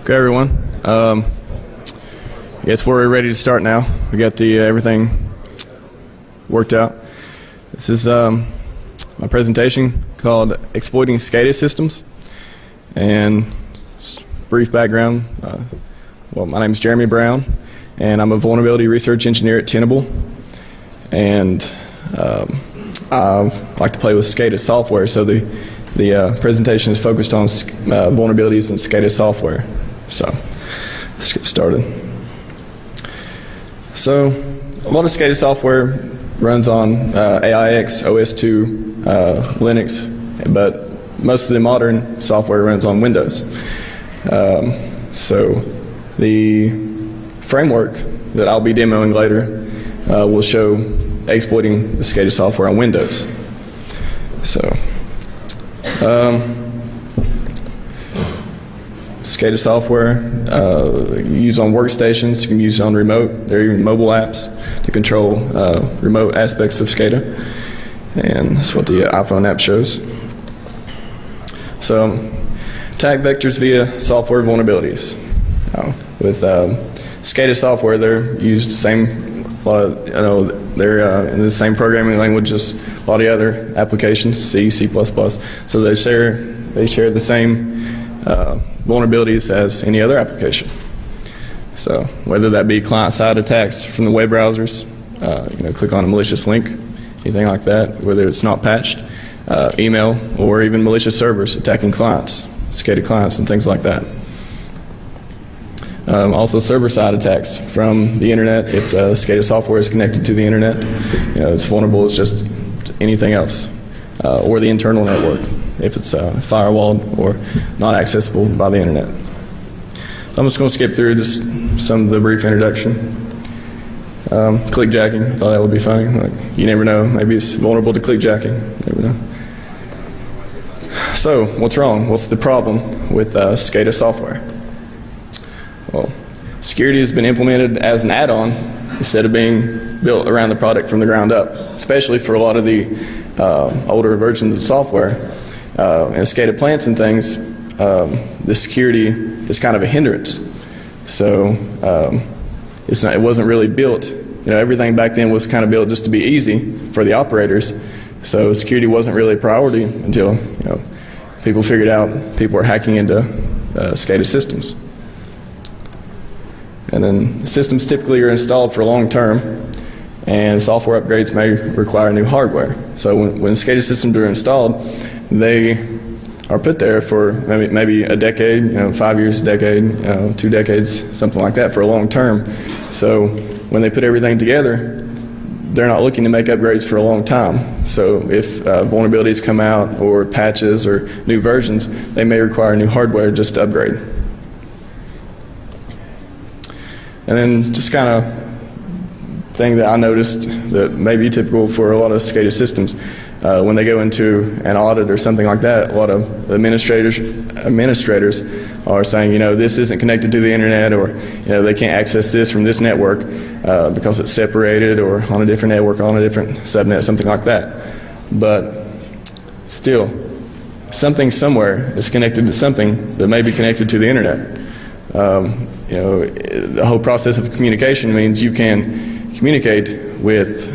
Okay, everyone. Guess we're ready to start now. We got the everything worked out. This is my presentation called Exploiting SCADA Systems. And brief background. Well, my name is Jeremy Brown, and I'm a vulnerability research engineer at Tenable. And I like to play with SCADA software, so the presentation is focused on vulnerabilities in SCADA software. So let's get started. So a lot of SCADA software runs on AIX, OS2, Linux, but most of the modern software runs on Windows. So the framework that I'll be demoing later will show exploiting the SCADA software on Windows. So SCADA software used on workstations, you can use it on remote. There are even mobile apps to control remote aspects of SCADA, and that's what the iPhone app shows. So attack vectors via software vulnerabilities. With SCADA software, they're used the same. They're in the same programming language as a lot of the other applications, C, C++. So they share the same vulnerabilities as any other application. So whether that be client-side attacks from the web browsers, click on a malicious link, anything like that, whether it's not patched, email, or even malicious servers attacking clients, SCADA clients, and things like that. Also server-side attacks from the internet. If SCADA software is connected to the internet, it's vulnerable as just anything else, or the internal network if it's firewalled or not accessible by the internet. So I'm just going to skip through just some of the brief introduction. Clickjacking, I thought that would be funny. You never know, maybe it's vulnerable to clickjacking. You never know. So what's wrong? What's the problem with SCADA software? Well, security has been implemented as an add-on instead of being built around the product from the ground up, especially for a lot of the older versions of software. In SCADA plants and things, the security is kind of a hindrance. So it wasn't really built. Everything back then was kind of built just to be easy for the operators. So security wasn't really a priority until people figured out people were hacking into SCADA systems. And then systems typically are installed for long term, and software upgrades may require new hardware. So when SCADA systems are installed, they are put there for maybe a decade, 5 years, a decade, 2 decades, something like that, for a long term. So when they put everything together, they're not looking to make upgrades for a long time. So if vulnerabilities come out, or patches, or new versions, they may require new hardware just to upgrade. And then just kind of thing that I noticed that may be typical for a lot of SCADA systems, when they go into an audit or something like that, a lot of administrators are saying, this isn't connected to the internet, or they can't access this from this network because it's separated, or on a different network, on a different subnet, something like that. But still, something somewhere is connected to something that may be connected to the internet. The whole process of communication means you can communicate with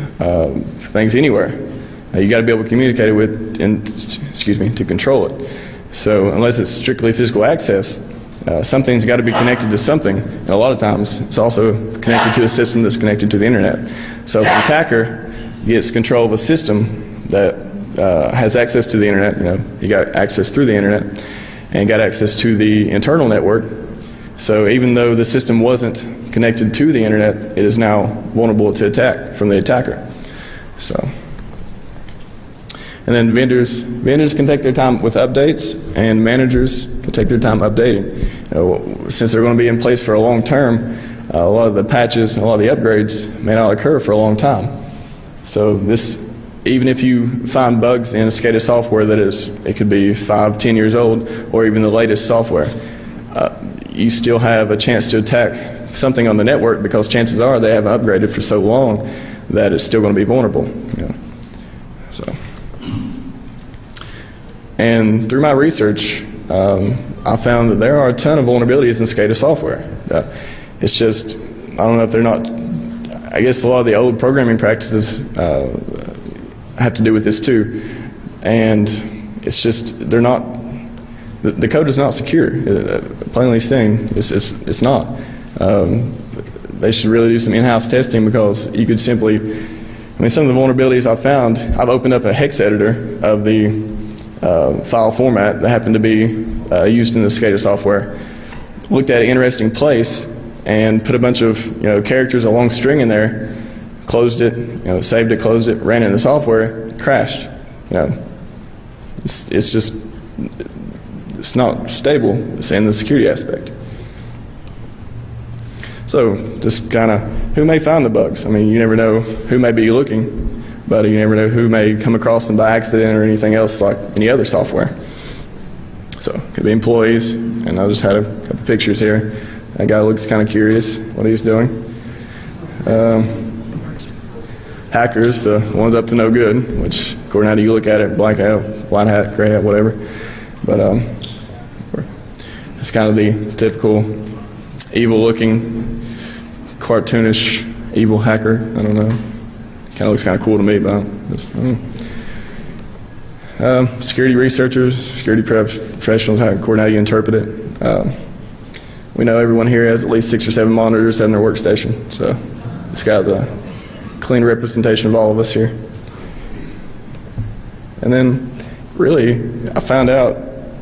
things anywhere. You got to be able to communicate it with, to control it. So unless it's strictly physical access, something's got to be connected to something. And a lot of times it's also connected to a system that's connected to the internet. So if an attacker gets control of a system that has access to the internet, he got access through the internet and got access to the internal network. So even though the system wasn't connected to the internet, it is now vulnerable to attack from the attacker. So. And then vendors can take their time with updates, and managers can take their time updating. Since they're going to be in place for a long term, a lot of the patches and a lot of the upgrades may not occur for a long time. So even if you find bugs in SCADA software it could be 5, 10 years old, or even the latest software, you still have a chance to attack something on the network, because chances are they haven't upgraded for so long that it's still going to be vulnerable. So. And through my research, I found that there are a ton of vulnerabilities in SCADA software. It's just, I don't know if they're not, I guess a lot of the old programming practices have to do with this too. And it's just, they're not, the code is not secure. Plainly saying, it's not. They should really do some in-house testing, because you could simply, I mean, some of the vulnerabilities I found, I've opened up a hex editor of the file format that happened to be used in the SCADA software, looked at an interesting place, and put a bunch of characters, a long string in there, closed it, saved it, closed it, ran it in the software, crashed. It's just, it's not stable. It's in the security aspect. So just kind of, who may find the bugs? I mean, you never know who may be looking, but you never know who may come across them by accident or anything else like any other software. So it could be employees, and I just had a couple pictures here. That guy looks kind of curious what he's doing. Hackers, the ones up to no good, which according to how you look at it, black hat, blind hat, gray hat, whatever. But it's kind of the typical evil-looking, cartoonish, evil hacker. I don't know. Kind of looks kind of cool to me, but security researchers, security professionals, according to how you interpret it. We know everyone here has at least 6 or 7 monitors in their workstation, so this guy's a clean representation of all of us here. And then, really, I found out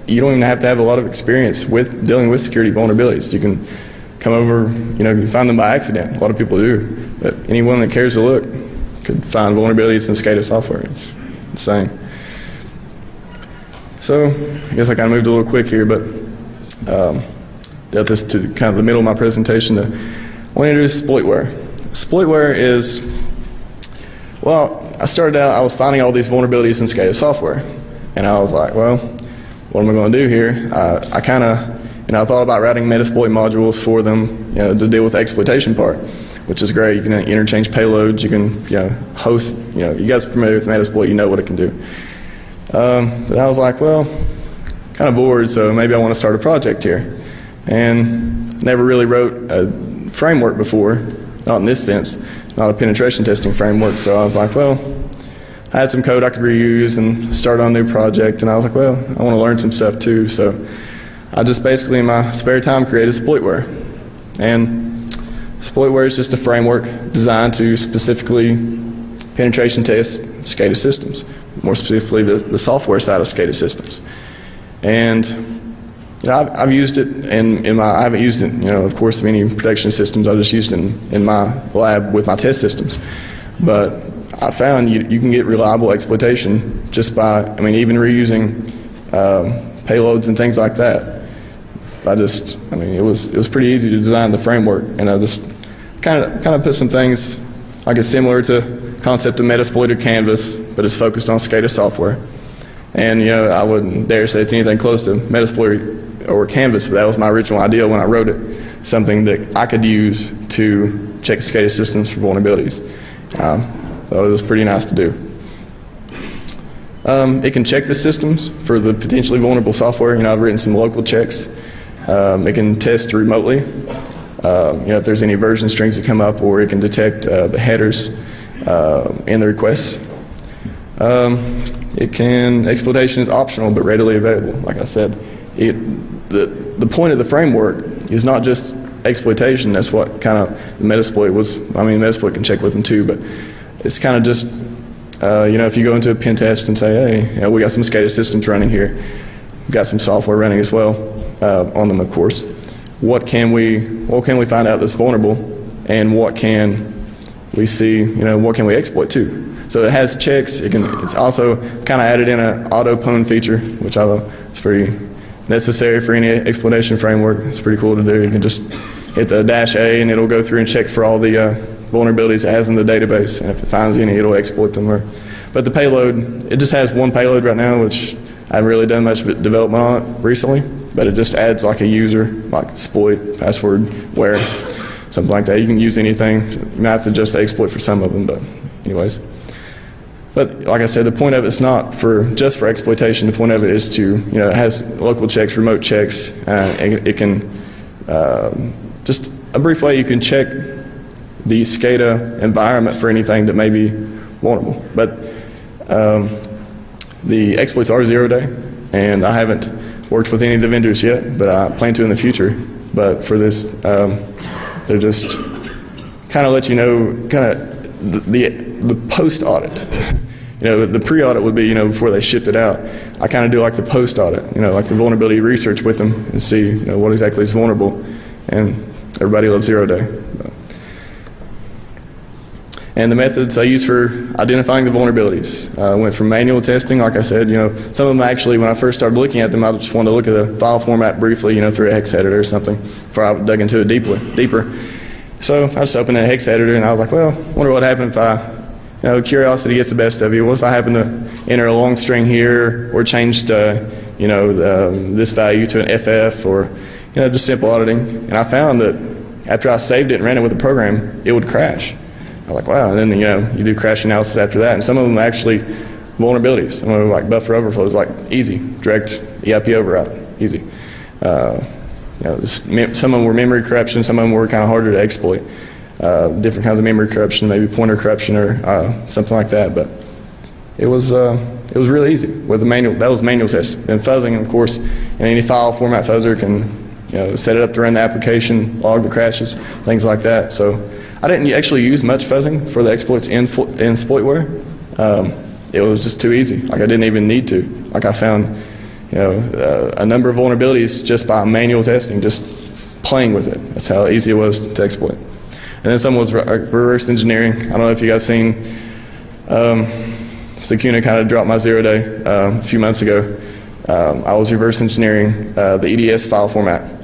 you don't even have to have a lot of experience with dealing with security vulnerabilities. You can come over, you find them by accident. A lot of people do, but anyone that cares to look could find vulnerabilities in SCADA software. It's insane. So I guess I kind of moved a little quick here, but dealt this to kind of the middle of my presentation. I want to introduce exploitware. Exploitware is, well, I started out, I was finding all these vulnerabilities in SCADA software, and I was like, well, what am I going to do here? I kind of, I thought about writing Metasploit modules for them, to deal with the exploitation part, which is great. You can interchange payloads. You can, host. You guys are familiar with Metasploit. You know what it can do. But I was like, well, kind of bored, so maybe I want to start a project here. And never really wrote a framework before, not in this sense, not a penetration testing framework. So I was like, well, I had some code I could reuse and start on a new project. And I was like, well, I want to learn some stuff too. So I just basically in my spare time created exploitware. And exploitware is just a framework designed to specifically penetration test SCADA systems, more specifically the software side of SCADA systems. And I've used it I haven't used it, of course, in any protection systems. I just used it in my lab with my test systems. But I found you can get reliable exploitation just by, even reusing payloads and things like that. It was pretty easy to design the framework, and I just kind of put some things, I guess, similar to concept of Metasploited canvas, but it's focused on SCADA software. And I wouldn't dare say it's anything close to Metasploit or canvas, but that was my original idea when I wrote it, something that I could use to check SCADA systems for vulnerabilities. Thought it was pretty nice to do. It can check the systems for the potentially vulnerable software. I've written some local checks. It can test remotely. If there's any version strings that come up, or it can detect the headers in the requests. Exploitation is optional but readily available. Like I said, the point of the framework is not just exploitation. That's what kind of the Metasploit was. Metasploit can check with them too, but it's kind of just, if you go into a pen test and say, hey, we got some SCADA systems running here, we've got some software running as well on them, of course. What can we find out that's vulnerable, and what can we see, what can we exploit too? So it has checks. It's also kind of added in an auto-pwn feature, which I thought is pretty necessary for any exploitation framework. It's pretty cool to do. You can just hit the -A and it'll go through and check for all the vulnerabilities it has in the database, and if it finds any, it'll exploit them. But the payload, it just has one payload right now, which I haven't really done much development on it recently, but it just adds like a user, like exploit, password, where, something like that. You can use anything. You might have to adjust the exploit for some of them, but anyways. But like I said, the point of it's not just for exploitation. The point of it is to, it has local checks, remote checks. It can, just a brief way you can check the SCADA environment for anything that may be vulnerable. But the exploits are 0-day, and I haven't worked with any of the vendors yet, but I plan to in the future. But for this, they're just kind of let you know, kind of the post-audit. The pre-audit would be, before they shipped it out. I kind of do like the post-audit, like the vulnerability research with them and see, what exactly is vulnerable. And everybody loves 0-day. And the methods I use for identifying the vulnerabilities. I went from manual testing, like I said, some of them actually, when I first started looking at them, I just wanted to look at the file format briefly, through a hex editor or something, before I dug into it deeper. So I just opened a hex editor and I was like, well, I wonder what happened if I, curiosity gets the best of you. What if I happen to enter a long string here, or changed, this value to an FF, or, just simple auditing. And I found that after I saved it and ran it with the program, it would crash. I was like, wow. And then, you do crash analysis after that. And some of them are actually vulnerabilities. Some of them, like buffer overflows, like easy, direct EIP override, easy. Some of them were memory corruption. Some of them were kind of harder to exploit. Different kinds of memory corruption, maybe pointer corruption or something like that. But it was really easy with the manual. That was manual testing. And fuzzing, of course, and any file format fuzzer can set it up to run the application, log the crashes, things like that. So I didn't actually use much fuzzing for the exploits in exploitware. It was just too easy. Like I didn't even need to. Like I found a number of vulnerabilities just by manual testing, just playing with it. That's how easy it was to exploit. And then some was reverse engineering. I don't know if you guys seen, SCADA kind of dropped my 0-day a few months ago. I was reverse engineering the EDS file format.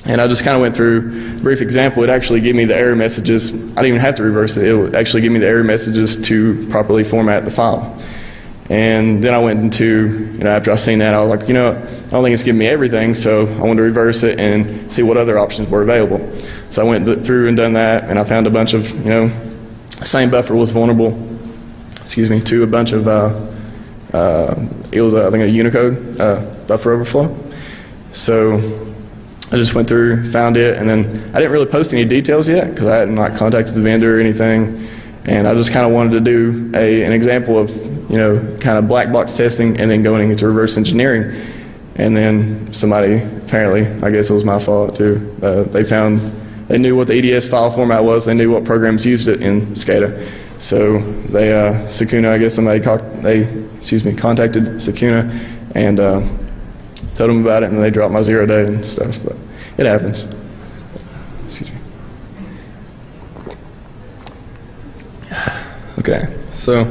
And I just kind of went through a brief example. It actually gave me the error messages. I didn't even have to reverse it. It would actually give me the error messages to properly format the file. And then I went into, after I seen that, I was like, I don't think it's giving me everything, so I wanted to reverse it and see what other options were available. So I went through and done that, and I found a bunch of, same buffer was vulnerable, to a bunch of, it was, I think, a Unicode buffer overflow. So I just went through, found it, and then I didn't really post any details yet because I hadn't contacted the vendor or anything. And I just kind of wanted to do an example of, kind of black box testing and then going into reverse engineering. And then somebody, apparently, I guess it was my fault too, they knew what the EDS file format was, they knew what programs used it in SCADA. So they, SCADA, I guess somebody contacted SCADA and told them about it, and they dropped my 0-day and stuff, but it happens. Excuse me. Okay, so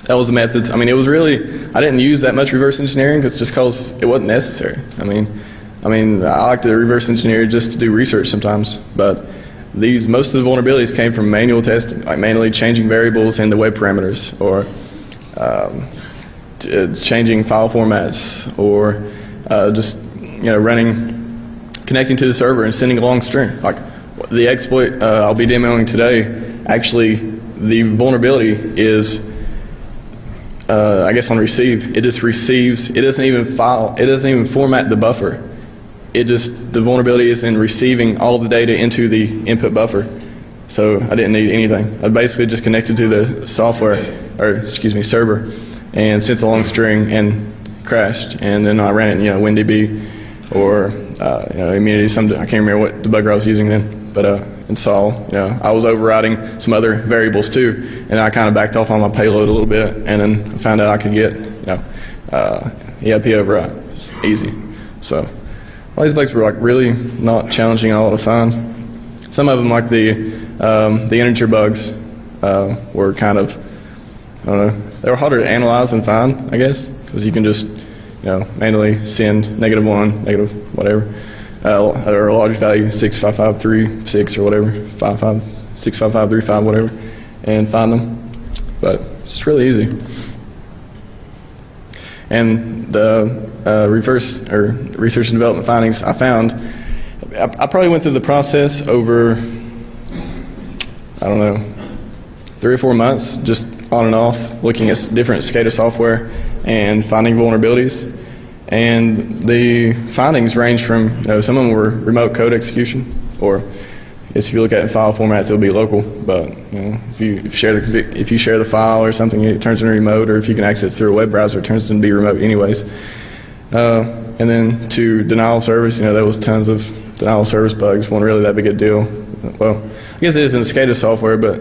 that was the methods. I mean, it was really, I didn't use that much reverse engineering just because it wasn't necessary. I mean, I like to reverse engineer just to do research sometimes, but most of the vulnerabilities came from manual testing, like manually changing variables in the web parameters, or changing file formats, or just connecting to the server and sending a long string. Like the exploit I'll be demoing today, actually the vulnerability is I guess on receive. It just receives. It doesn't even format the buffer. The vulnerability is in receiving all the data into the input buffer. So I didn't need anything. I basically just connected to the server, and sent a long string and crashed. And then I ran it in WinDB or Immunity. I can't remember what debugger I was using then, but install. I was overriding some other variables too, and I kind of backed off on my payload a little bit, and then I found out I could get EIP override. It's easy. So all these bugs were really not challenging at all to find. Some of them, like the integer bugs, were kind of, I don't know, they were harder to analyze and find, I guess, because you can just manually send -1, negative whatever, or a large value 65536 or whatever, 65535 whatever, and find them. But it's just really easy. And the research and development findings I found, I probably went through the process over, I don't know, 3 or 4 months, just on and off, looking at different SCADA software and finding vulnerabilities. And the findings range from, some of them were remote code execution, or I guess if you look at it in file formats, it'll be local. But if you share the file or something, it turns into remote. Or if you can access through a web browser, it turns into be remote anyways. And then to denial of service, there was tons of denial of service bugs. Wasn't really that big a deal. Well, I guess it is in the SCADA software, but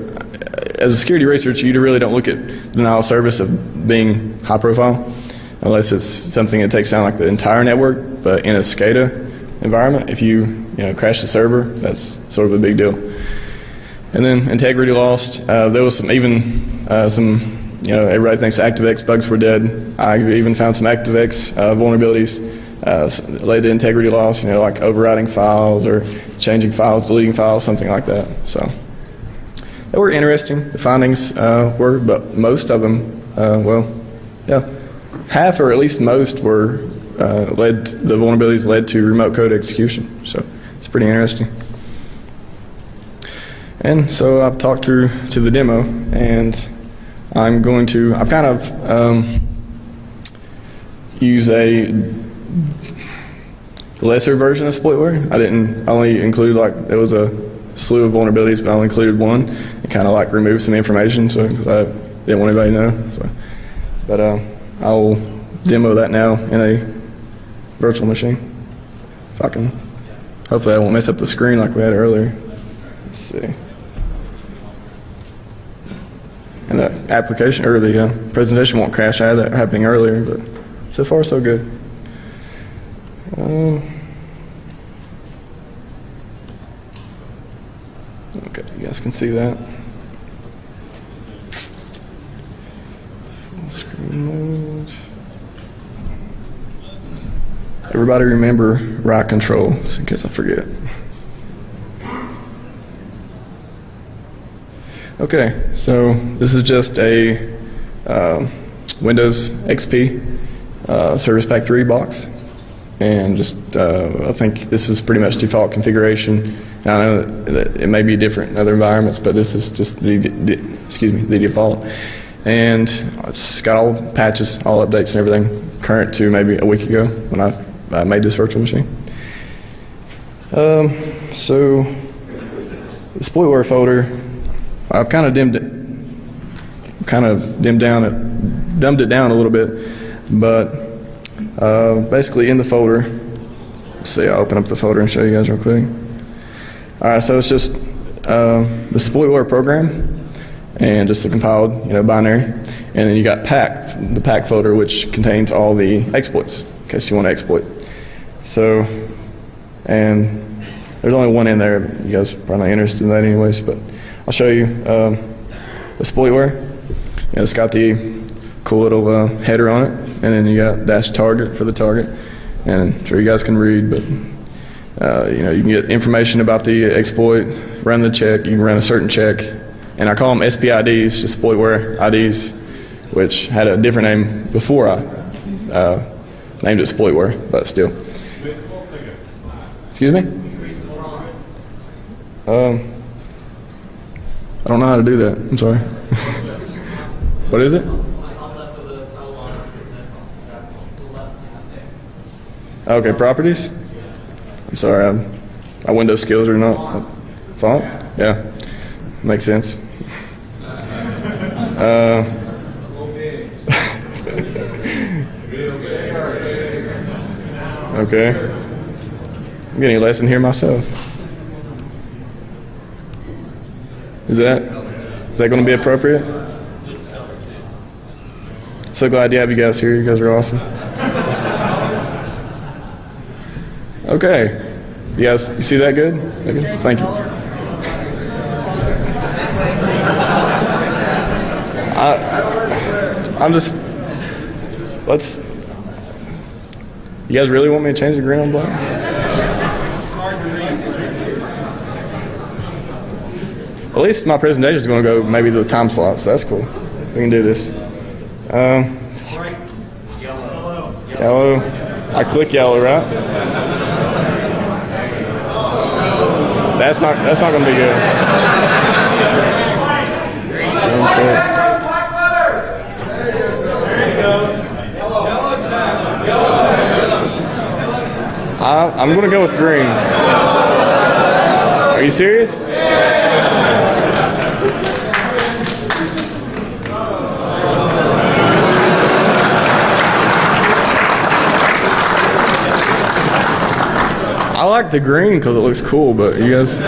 as a security researcher, you really don't look at denial of service of being high profile, unless it's something that takes down like the entire network. But in a SCADA environment, if you crash the server, that's sort of a big deal. And then integrity lost. There was some everybody thinks ActiveX bugs were dead. I even found some ActiveX vulnerabilities led to integrity loss. Like overwriting files or changing files, deleting files, something like that. So they were interesting. The findings were, but most of them, half or at least most were the vulnerabilities led to remote code execution. So it's pretty interesting. And so I've talked through to the demo, and I've kind of use a lesser version of exploitware. I only included there was a slew of vulnerabilities, but I only included one and kind of removed some information, so because I didn't want anybody to know. So, but I'll demo that now in a virtual machine. If I can. Hopefully I won't mess up the screen like we had earlier. Let's see. And the application, or the presentation won't crash. I had that happening earlier, but so far so good. Okay, you guys can see that. Full screen mode. Everybody remember right control, just in case I forget. Okay, so this is just a Windows XP Service Pack 3 box, and just I think this is pretty much default configuration. And I know that it may be different in other environments, but this is just the default. And it's got all patches, all updates and everything, current to maybe a week ago when I made this virtual machine. So the exploitware folder, I've kind of dumbed it down a little bit, but basically in the folder, let's see, I'll open up the folder and show you guys real quick. All right, so it's just the exploitware program and just a compiled, binary, and then you got the pack folder, which contains all the exploits in case you want to exploit. So, and there's only one in there. You guys are probably not interested in that anyways, but I'll show you the exploitware. It's got the cool little header on it, and then you got -target for the target. And I'm sure you guys can read, but you can get information about the exploit, run the check. You can run a certain check, and I call them SPIDs, just exploitware IDs, which had a different name before I named it exploitware, but still. Excuse me? I don't know how to do that. I'm sorry. What is it? Okay, properties? I'm sorry, my Windows skills are not font? Yeah, makes sense. Okay. I'm getting a lesson here myself. Is that going to be appropriate? So glad to have you guys here. You guys are awesome. Okay. You see that good? Thank you. You guys really want me to change the green on black? At least my presentation is going to go maybe the time slot, so that's cool. We can do this. Yellow. I click yellow, right? That's not going to be good. I'm going to go with green. Are you serious? I like the green because it looks cool, but you guys...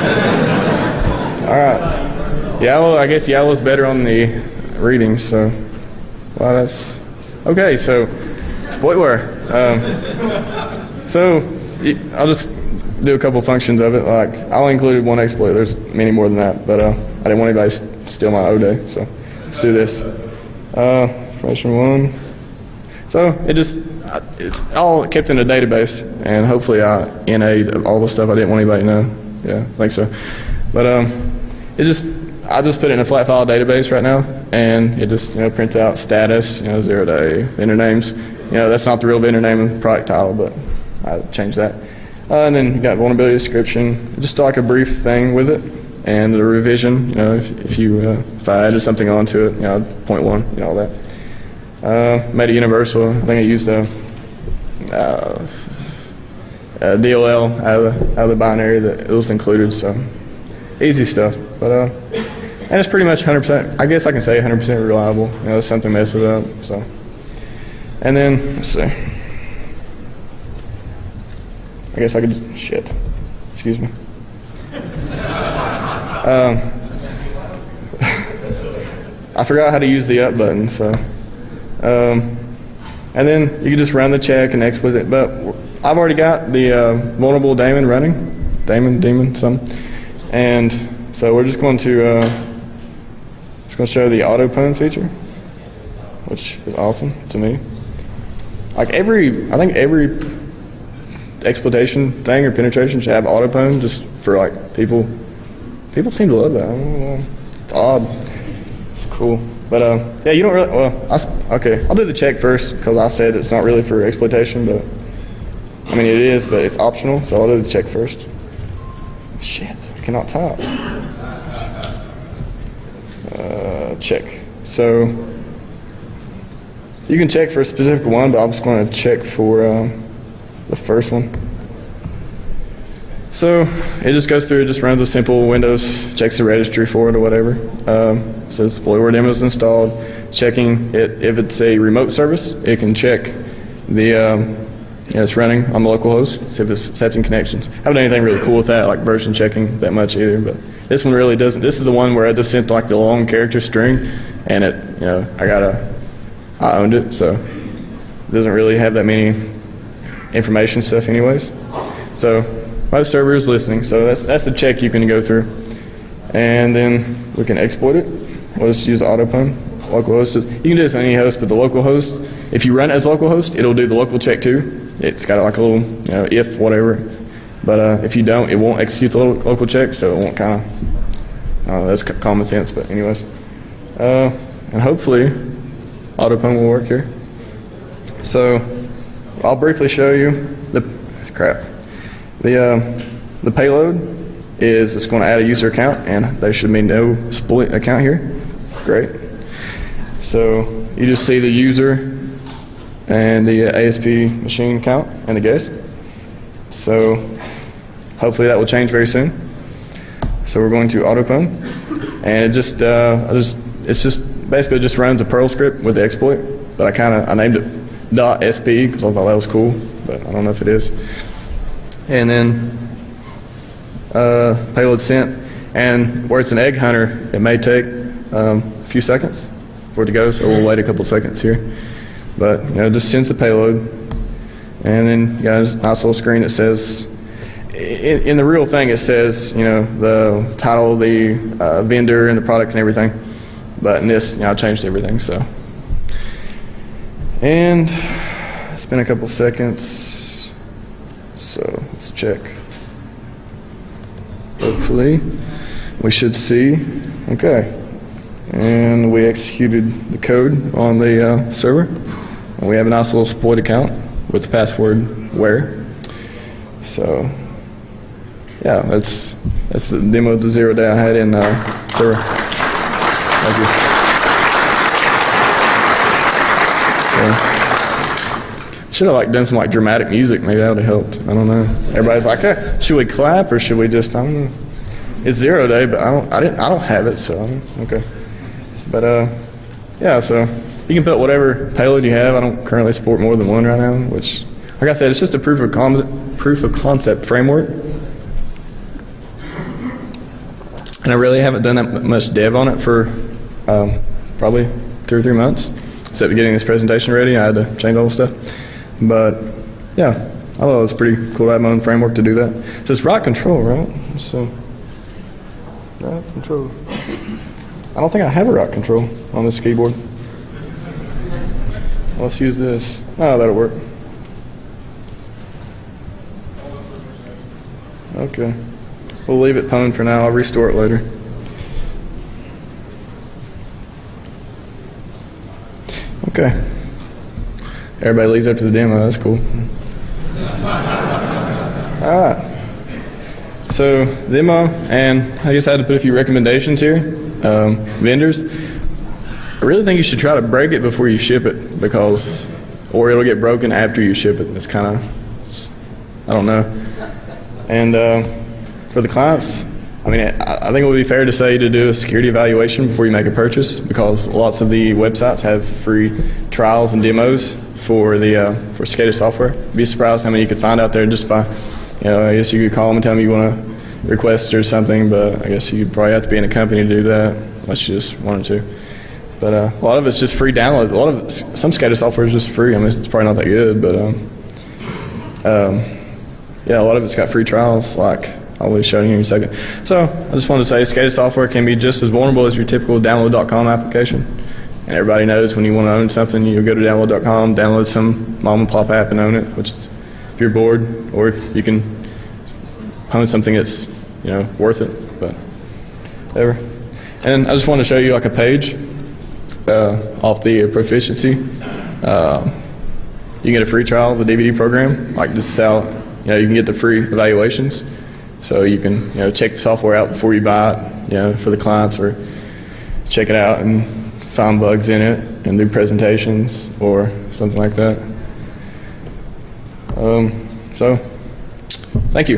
All right. Yellow, I guess yellow's better on the reading, so... Well, that's... Okay, so, exploitware. I'll just do a couple functions of it. Like, I only included one exploit. There's many more than that, but I didn't want anybody to steal my O day, so let's do this. Information 1. So, it's all kept in a database, and hopefully I NA'd all the stuff I didn't want anybody to know. Yeah, I think so. But I just put it in a flat file database right now, and it just prints out status, 0 day, vendor names. That's not the real vendor name and product title, but I changed that. And then you got vulnerability description, just like a brief thing with it, and the revision. If I added something onto it, point 1, all that. Made it universal. I think I used a DLL out of the binary that it was included, so easy stuff. But and it's pretty much 100%. I guess I can say 100% reliable. If something messes up. So, and then let's see. I guess I could just, shit. Excuse me. I forgot how to use the up button, so. And then you can just run the check and exploit it. But I've already got the vulnerable daemon running, daemon, something. And so we're just going to show the auto pwn feature, which is awesome to me. Like I think every exploitation thing or penetration should have auto pwn, just for like people seem to love that. I don't know. It's odd. It's cool. But yeah, you don't really, okay, I'll do the check first because I said it's not really for exploitation, but I mean it is, but it's optional, so I'll do the check first. Shit, I cannot type. Check. So you can check for a specific one, but I'm just going to check for the first one. So it just goes through, it just runs a simple Windows, checks the registry for it or whatever. Says exploitware demo is installed, checking it. If it's a remote service, it can check the it's running on the local host, see if it's accepting connections. I haven't done anything really cool with that, like version checking that much either, but this one really doesn't. This is the one where I just sent like the long character string, and it, I owned it, so it doesn't really have that many information stuff anyways. So my server is listening, so that's the check you can go through. And then we can exploit it. We'll just use autopwn. Local host. You can do this on any host, but the local host, if you run it as local host, it'll do the local check too. It's got like a little, if, whatever. But if you don't, it won't execute the local check, so it won't kind of, that's common sense, but anyways. And hopefully, autopwn will work here. So, I'll briefly show you the payload is it's going to add a user account, and there should be no exploit account here. Great. So you just see the user and the ASP machine count and the guest. So hopefully that will change very soon. So we're going to autopwn, and it just basically just runs a Perl script with the exploit. But I named it .sp because I thought that was cool, but I don't know if it is. And then payload sent, and where it's an egg hunter, it may take a few seconds for it to go, so we'll wait a couple seconds here. But it just sends the payload, and then you got a nice little screen that says, in the real thing it says the title, the vendor, and the product and everything. But in this, I changed everything. So, and it's been a couple seconds, so let's check. Hopefully, we should see. Okay. And we executed the code on the server. And we have a nice little exploit account with the password where. So, yeah, that's the demo of the 0 day I had in server. Thank you. Should have like done some like dramatic music. Maybe that would have helped. I don't know. Everybody's like, hey, should we clap or should we just? I don't know. It's 0 day, but I don't have it, so okay. But yeah. So you can put whatever payload you have. I don't currently support more than one right now. Which, like I said, it's just a proof of concept framework. And I really haven't done that much dev on it for probably 2 or 3 months. Except getting this presentation ready, I had to change all the stuff. But yeah, I thought it was pretty cool to have my own framework to do that. So it's right control, right? So right control. I don't think I have a right control on this keyboard. Let's use this. Oh, that'll work. Okay. We'll leave it pwned for now. I'll restore it later. Okay. Everybody leaves after the demo. That's cool. All right. So demo, and I guess I had to put a few recommendations here. Vendors. I really think you should try to break it before you ship it, because, or it'll get broken after you ship it. It's kind of, I don't know. And for the clients, I mean, I think it would be fair to say to do a security evaluation before you make a purchase, because lots of the websites have free trials and demos for the for SCADA software. You'd be surprised how many you could find out there just by, I guess you could call them and tell them you want to request or something, but I guess you'd probably have to be in a company to do that, unless you just wanted to. But a lot of it's just free downloads. Some SCADA software is just free. I mean, it's probably not that good, but yeah, a lot of it's got free trials, like I'll be showing you in a second. So I just wanted to say SCADA software can be just as vulnerable as your typical download.com application. And everybody knows when you want to own something, you'll go to download.com, download some mom and pop app and own it, which is if you're bored, or if you can own something that's worth it, but whatever. And I just want to show you like a page off the proficiency. You get a free trial of the DVD program, like this is how you can get the free evaluations. So you can check the software out before you buy it, for the clients, or check it out and find bugs in it and do presentations or something like that. So thank you.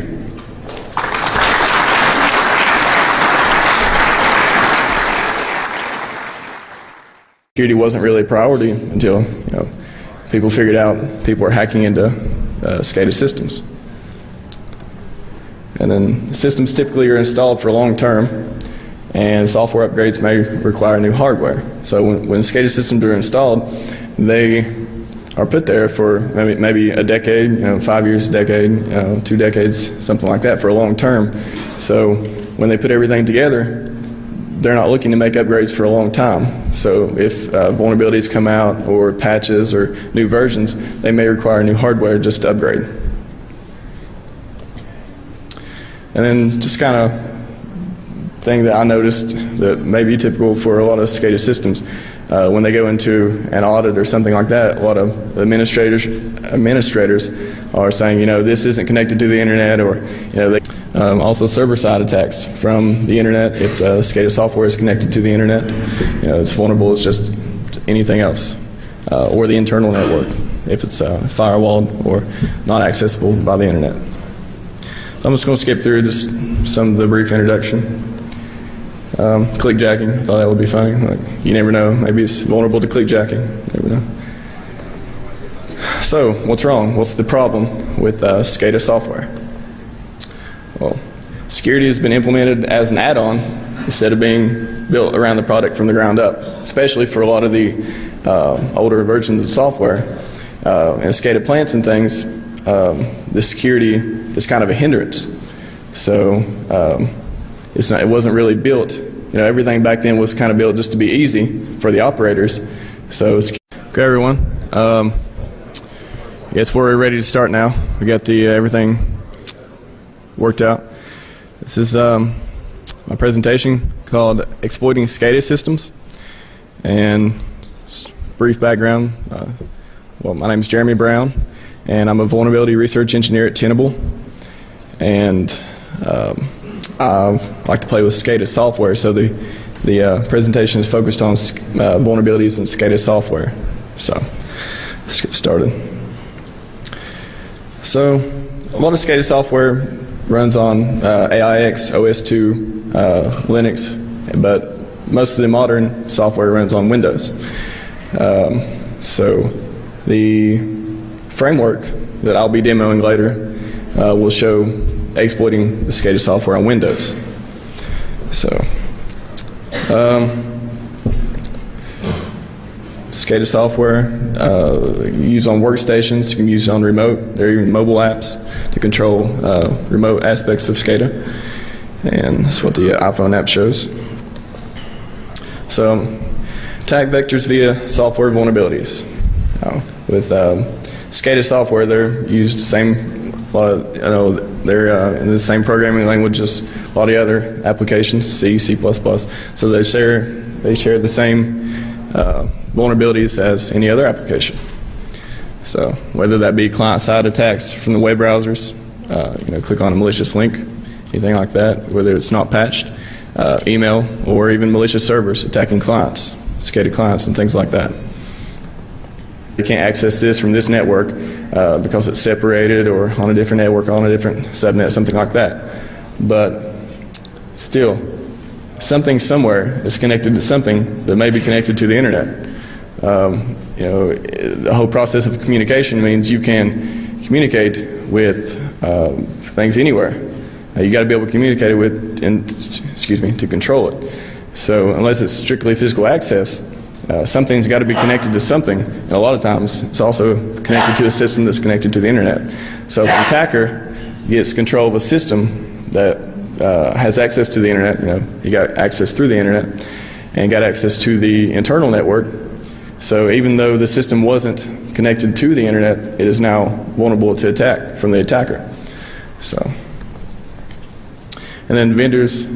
Security wasn't really a priority until people figured out people were hacking into SCADA systems. And then systems typically are installed for long term, and software upgrades may require new hardware. So when SCADA systems are installed, they are put there for maybe a decade, 5 years, a decade, 2 decades, something like that, for a long term. So when they put everything together, they're not looking to make upgrades for a long time. So if vulnerabilities come out, or patches, or new versions, they may require new hardware just to upgrade. And then just kind of thing that I noticed that may be typical for a lot of SCADA systems, when they go into an audit or something like that, a lot of administrators are saying, this isn't connected to the internet, or also server-side attacks from the internet. If SCADA software is connected to the internet, it's vulnerable as just anything else, or the internal network if it's firewalled or not accessible by the internet. So I'm just going to skip through just some of the brief introduction. Clickjacking, I thought that would be funny. You never know, maybe it's vulnerable to clickjacking. You never know. So, what's wrong? What's the problem with SCADA software? Well, security has been implemented as an add-on instead of being built around the product from the ground up, especially for a lot of the older versions of software. In SCADA plants and things, the security is kind of a hindrance. So it wasn't really built. Everything back then was kind of built just to be easy for the operators. So, okay, everyone. I guess we're ready to start now. We got the everything worked out. This is my presentation called Exploiting SCADA Systems. And just brief background. Well, my name is Jeremy Brown, and I'm a vulnerability research engineer at Tenable. And I like to play with SCADA software, so the presentation is focused on vulnerabilities in SCADA software. So let's get started. So a lot of SCADA software runs on AIX, OS2, Linux, but most of the modern software runs on Windows. So the framework that I'll be demoing later will show exploiting the SCADA software on Windows. So SCADA software used on workstations, you can use on remote. There are even mobile apps to control remote aspects of SCADA, and that's what the iPhone app shows. So attack vectors via software vulnerabilities. With SCADA software, they're used the same. They're in the same programming language as a lot of the other applications, C, C++. So they share the same vulnerabilities as any other application. So whether that be client-side attacks from the web browsers, click on a malicious link, anything like that, whether it's not patched, email, or even malicious servers attacking clients, SCADA clients, and things like that. You can't access this from this network because it's separated or on a different network, on a different subnet, something like that. But still, something somewhere is connected to something that may be connected to the internet. The whole process of communication means you can communicate with things anywhere. You got to be able to communicate with, to control it. So unless it's strictly physical access, something's got to be connected to something, and a lot of times it's also connected to a system that's connected to the internet. So if an attacker gets control of a system that has access to the internet, he got access through the internet and got access to the internal network. So even though the system wasn't connected to the internet, it is now vulnerable to attack from the attacker. So, and then vendors